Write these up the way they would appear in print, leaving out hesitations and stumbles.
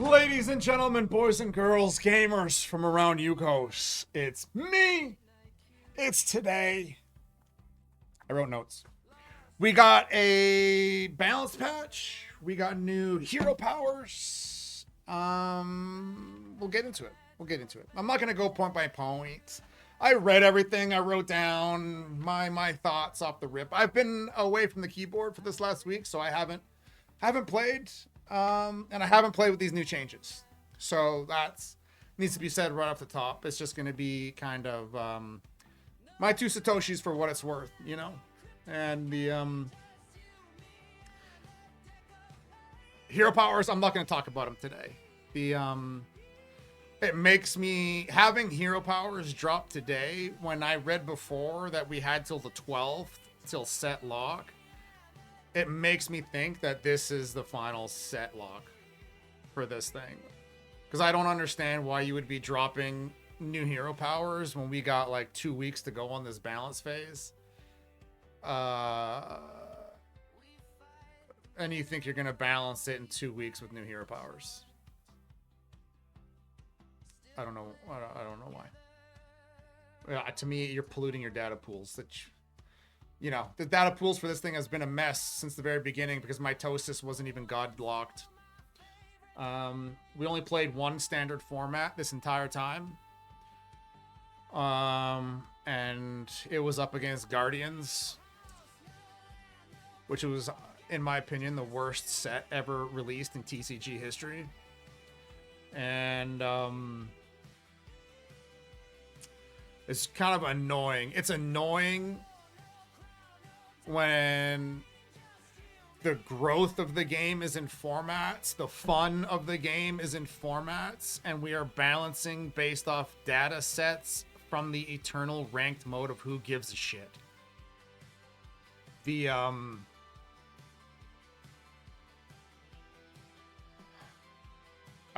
Ladies and gentlemen, boys and girls, gamers from around Yukos, it's me. It's today. I wrote notes. We got a balance patch. We got new hero powers. We'll get into it. I'm not gonna go point by point. I read everything. I wrote down my thoughts off the rip. I've been away from the keyboard for this last week, so I haven't played. And I haven't played with these new changes. So that's needs to be said right off the top. It's just going to be kind of my two Satoshis for what it's worth, you know? And the hero powers, I'm not going to talk about them today. It makes me, having hero powers drop today, when I read before that we had till the 12th, till set lock, it makes me think that this is the final set lock for this thing. Because I don't understand why you would be dropping new hero powers when we got like 2 weeks to go on this balance phase. And you think you're going to balance it in 2 weeks with new hero powers. I don't know. I don't know why. To me, you're polluting your data pools. You know, the data pools for this thing has been a mess since the very beginning because Mitosis wasn't even God locked. We only played one standard format this entire time. And it was up against Guardians, which was, in my opinion, the worst set ever released in TCG history. And it's kind of annoying. It's annoying when the growth of the game is in formats, the fun of the game is in formats, and we are balancing based off data sets from the eternal ranked mode of who gives a shit. I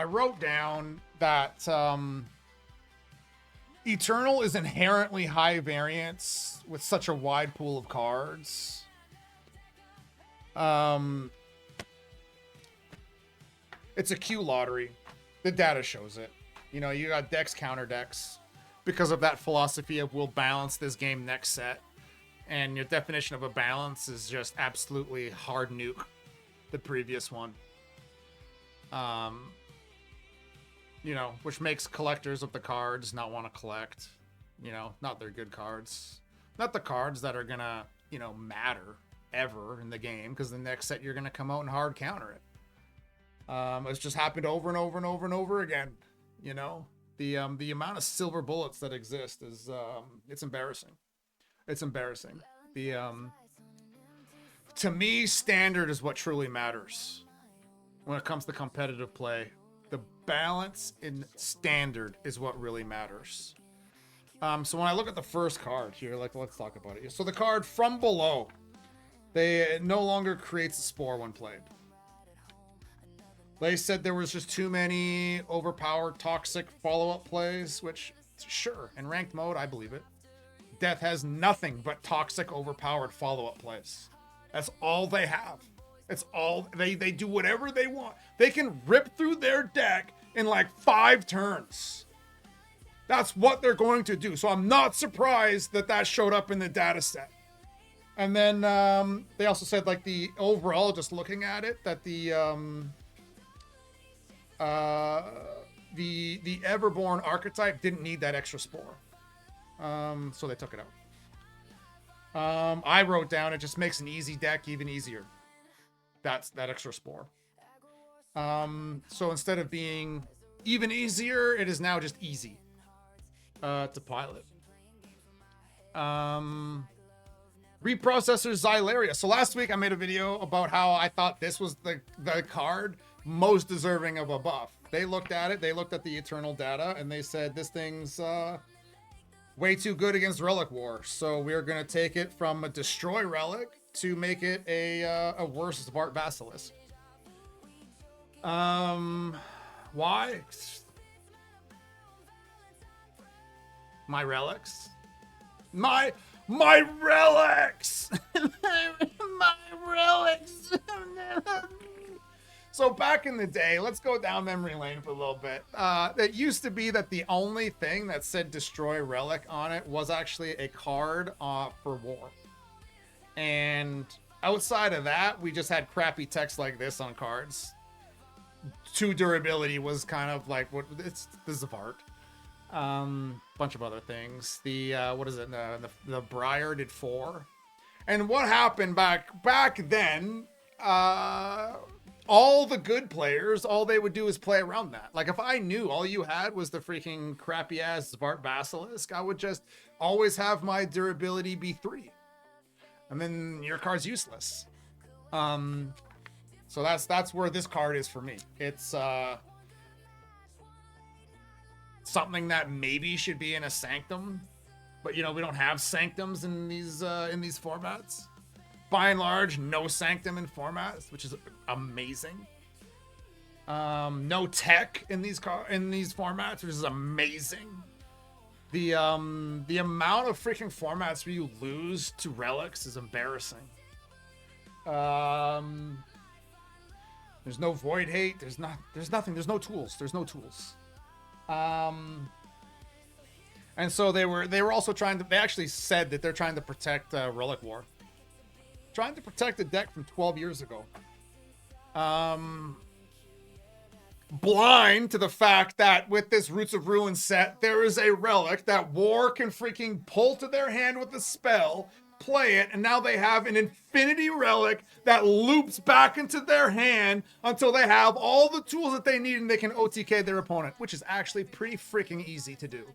wrote down that Eternal is inherently high variance with such a wide pool of cards. It's a Q lottery. The data shows it. You know, you got decks, counter decks. Because of that philosophy of we'll balance this game next set. And your definition of a balance is just absolutely hard nuke the previous one. You know, which makes collectors of the cards not want to collect. You know, not their good cards. Not the cards that are gonna, you know, matter ever in the game, because the next set you're gonna come out and hard counter it. It's just happened over and over and over and over again. You know, the amount of silver bullets that exist is it's embarrassing. It's embarrassing. To me, standard is what truly matters when it comes to competitive play. The balance in standard is what really matters. So when I look at the first card here, like, let's talk about it. So the card From Below, it no longer creates a spore when played. They said there was just too many overpowered toxic follow-up plays, which, sure, in ranked mode, I believe it. Death has nothing but toxic overpowered follow-up plays. That's all they have. It's all they do whatever they want. They can rip through their deck in like 5 turns. That's what they're going to do. So I'm not surprised that showed up in the data set. And then they also said, like, the overall, just looking at it, that the Everborn archetype didn't need that extra spore. So they took it out. I wrote down it just makes an easy deck even easier. That's that extra spore. So instead of being even easier, it is now just easy to pilot. Reprocessor Xylaria. So last week I made a video about how I thought this was the card most deserving of a buff. They looked at it, they looked at the Eternal data, and they said this thing's way too good against Relic War. So we're gonna take it from a Destroy Relic to make it a worse Zvart Basilisk. Why? My relics? My relics! My relics! So back in the day, let's go down memory lane for a little bit. It used to be that the only thing that said Destroy Relic on it was actually a card for war. And outside of that, we just had crappy text like this on cards. 2 durability was kind of like what it's the Zavart. Bunch of other things. The what is it? The Briar did 4. And what happened back then? All the good players, all they would do is play around that. Like if I knew all you had was the freaking crappy ass Zvart Basilisk, I would just always have my durability be 3. And then your card's useless. So that's where this card is for me. It's something that maybe should be in a Sanctum, but we don't have Sanctums in these formats. By and large, no Sanctum in formats, which is amazing. No tech in these formats, which is amazing. The amount of freaking formats where you lose to relics is embarrassing. There's no Void Hate. There's nothing. There's no tools. And so they were also trying to. They actually said that they're trying to protect Relic War. Trying to protect the deck from 12 years ago. Blind to the fact that with this Roots of Ruin set, there is a relic that War can freaking pull to their hand with a spell, play it, and now they have an infinity relic that loops back into their hand until they have all the tools that they need and they can OTK their opponent, which is actually pretty freaking easy to do.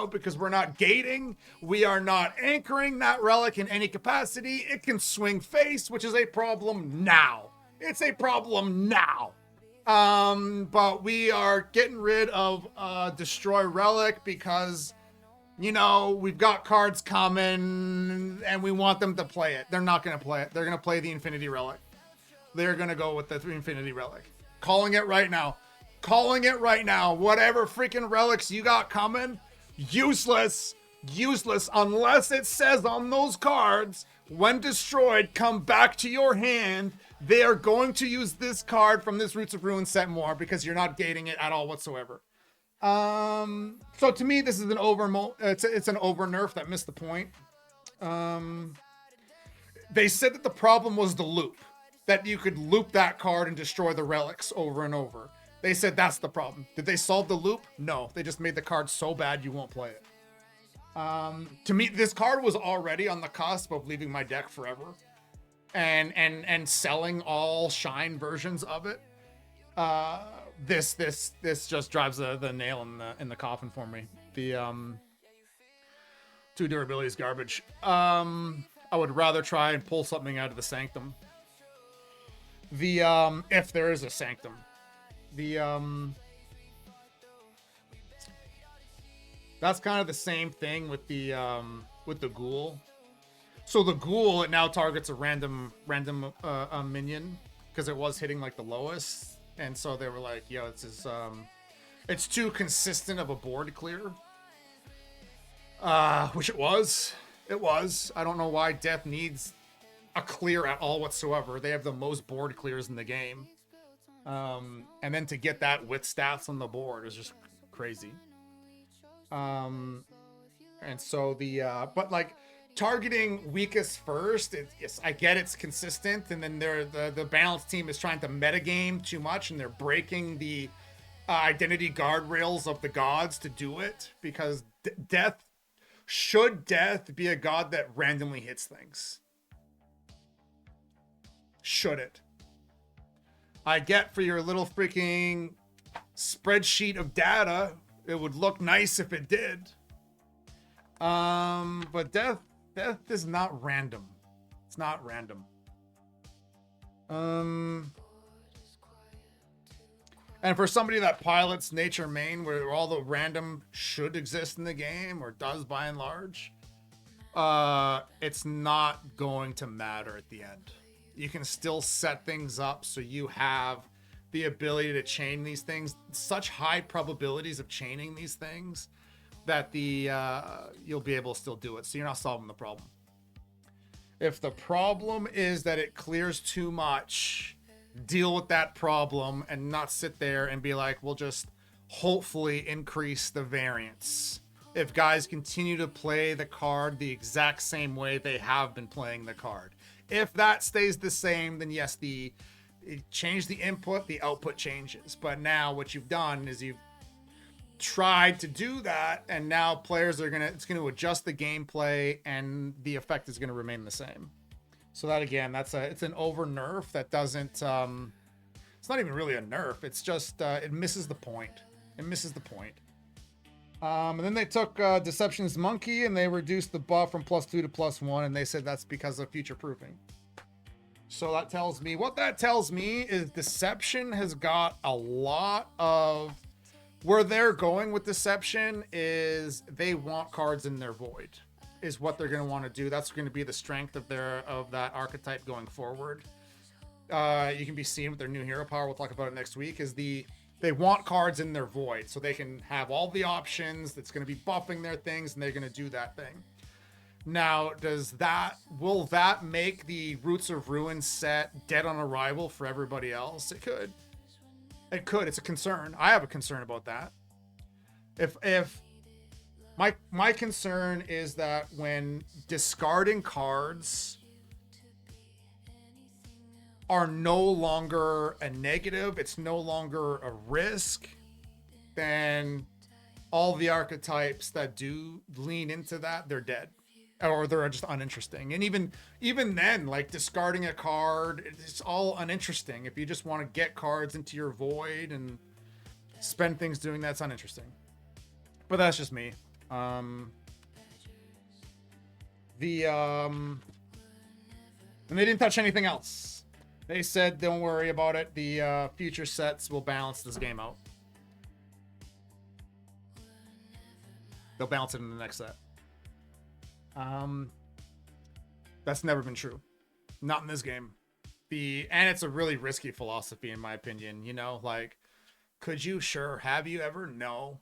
Because we're not gating, we are not anchoring that relic in any capacity. It can swing face, which is a problem now. It's a problem now. But we are getting rid of Destroy Relic because, we've got cards coming and we want them to play it. They're not going to play it. They're going to play the Infinity Relic. They're going to go with the Infinity Relic. Calling it right now. Whatever freaking relics you got coming, useless unless it says on those cards, when destroyed, come back to your hand. They are going to use this card from this Roots of Ruin set more because you're not gating it at all whatsoever. So to me, this is an it's an over nerf that missed the point. They said that the problem was the loop, that you could loop that card and destroy the relics over and over. They said that's the problem. Did they solve the loop? No, they just made the card so bad you won't play it. To me, this card was already on the cusp of leaving my deck forever, and selling all Shine versions of it. This just drives the nail in the coffin for me. The 2 durability is garbage. I would rather try and pull something out of the Sanctum. If there is a Sanctum. That's kind of the same thing with the Ghoul. So the Ghoul, it now targets a random minion because it was hitting like the lowest, and so they were like, "Yo, it's too consistent of a board clear." Which it was. I don't know why Death needs a clear at all whatsoever. They have the most board clears in the game. And then to get that with stats on the board is just crazy. And so but like targeting weakest first, yes, I get it's consistent, and then the balance team is trying to metagame too much, and they're breaking the identity guardrails of the gods to do it, because should Death be a god that randomly hits things? Should it? I get for your little freaking spreadsheet of data, it would look nice if it did. But death is not random. It's not random. And for somebody that pilots Nature Main, where all the random should exist in the game, or does by and large, it's not going to matter at the end. You can still set things up so you have the ability to chain these things, such high probabilities of chaining these things, that you'll be able to still do it. So you're not solving the problem. If the problem is that it clears too much, deal with that problem and not sit there and be like, we'll just hopefully increase the variance. If guys continue to play the card the exact same way they have been playing the card. If that stays the same, then yes, change the input, the output changes. But now what you've done is you've tried to do that, and now players are it's gonna adjust the gameplay, and the effect is gonna remain the same. So that again, it's an over nerf that doesn't. It's not even really a nerf. It's just it misses the point. It misses the point. And then they took Deception's Monkey and they reduced the buff from +2 to +1, and they said that's because of future proofing. So that tells me, what that tells me is Deception has got a lot of, where they're going with Deception is they want cards in their void, is what they're going to want to do. That's going to be the strength of that archetype going forward. You can be seen with their new hero power. We'll talk about it next week. They want cards in their void so they can have all the options. That's going to be buffing their things, and they're going to do that thing. Now, will that make the Roots of Ruin set dead on arrival for everybody else? It could. It's a concern. I have a concern about that. If my concern is that when discarding cards are no longer a negative, it's no longer a risk, then all the archetypes that do lean into that, they're dead, or they're just uninteresting. And even then, like, discarding a card, it's all uninteresting. If you just want to get cards into your void and spend things doing that, it's uninteresting. But that's just me. And they didn't touch anything else. They said, don't worry about it. The future sets will balance this game out. They'll balance it in the next set. That's never been true. Not in this game. And it's a really risky philosophy, in my opinion. You know, like, could you? Sure. Have you ever? No.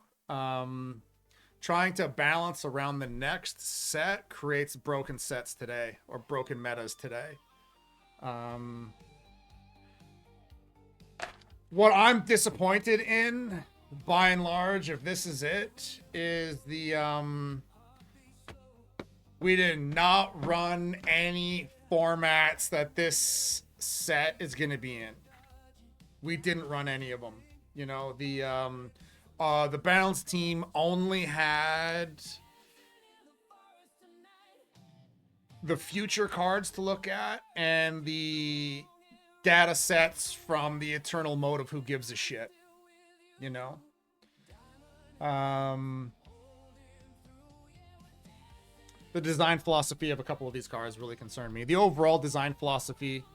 Trying to balance around the next set creates broken sets today, or broken metas today. What I'm disappointed in, by and large, if this is it, is we did not run any formats that this set is going to be in. We didn't run any of them. You know, the balance team only had the future cards to look at and the data sets from the Eternal Mode of Who Gives a Shit, you know. The design philosophy of a couple of these cards really concerned me. The overall design philosophy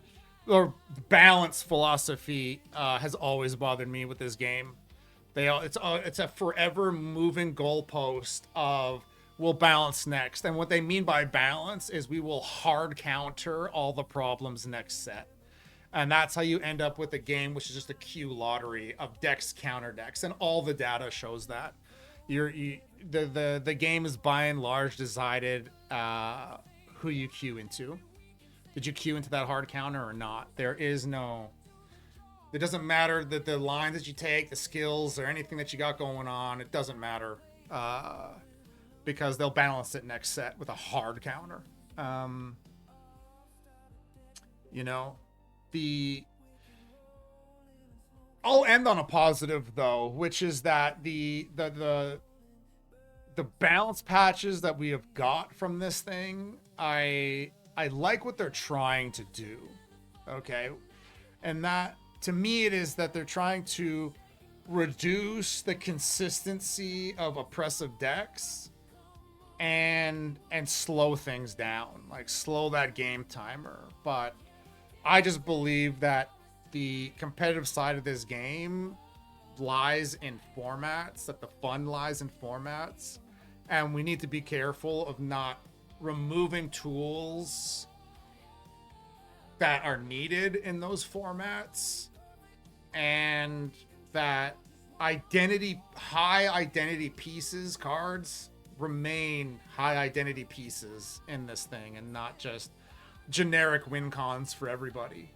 or balance philosophy has always bothered me with this game. It's a forever moving goalpost of we'll balance next, and what they mean by balance is we will hard counter all the problems next set. And that's how you end up with a game which is just a Q lottery of decks counter decks, and all the data shows that. The game is by and large decided who you queue into. Did you queue into that hard counter or not? It doesn't matter that the lines that you take, the skills, or anything that you got going on. It doesn't matter because they'll balance it next set with a hard counter. You know. I'll end on a positive though, which is that the balance patches that we have got from this thing, I like what they're trying to do. Okay. And that, to me, it is that they're trying to reduce the consistency of oppressive decks and slow things down, like slow that game timer. But I just believe that the competitive side of this game lies in formats, that the fun lies in formats, and we need to be careful of not removing tools that are needed in those formats, and that high identity pieces cards remain high identity pieces in this thing and not just generic win cons for everybody.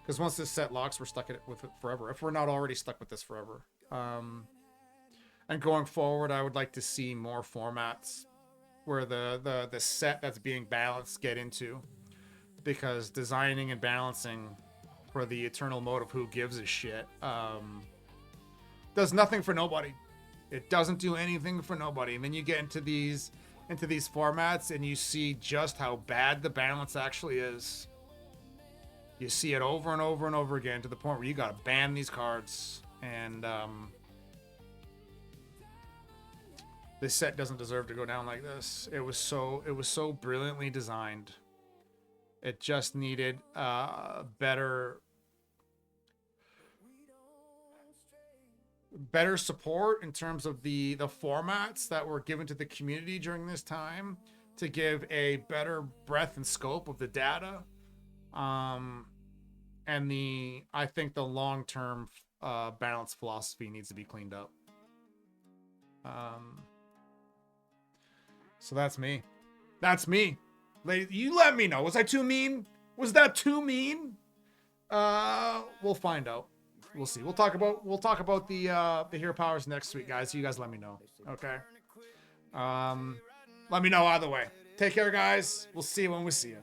Because once this set locks, we're stuck with it forever. If we're not already stuck with this forever. And going forward, I would like to see more formats where the set that's being balanced get into. Because designing and balancing for the eternal mode of who gives a shit does nothing for nobody. It doesn't do anything for nobody. And then you get into these formats and you see just how bad the balance actually is. You see it over and over and over again to the point where you gotta ban these cards. And this set doesn't deserve to go down like this. It was so brilliantly designed. It just needed better support in terms of the formats that were given to the community during this time to give a better breadth and scope of the data. And I think the long-term balance philosophy needs to be cleaned up. So that's me. That's me. Lady, you let me know. Was I too mean? Was that too mean? We'll find out. We'll see. We'll talk about the hero powers next week, guys. You guys let me know. Okay. Let me know either way. Take care, guys. We'll see you when we see you.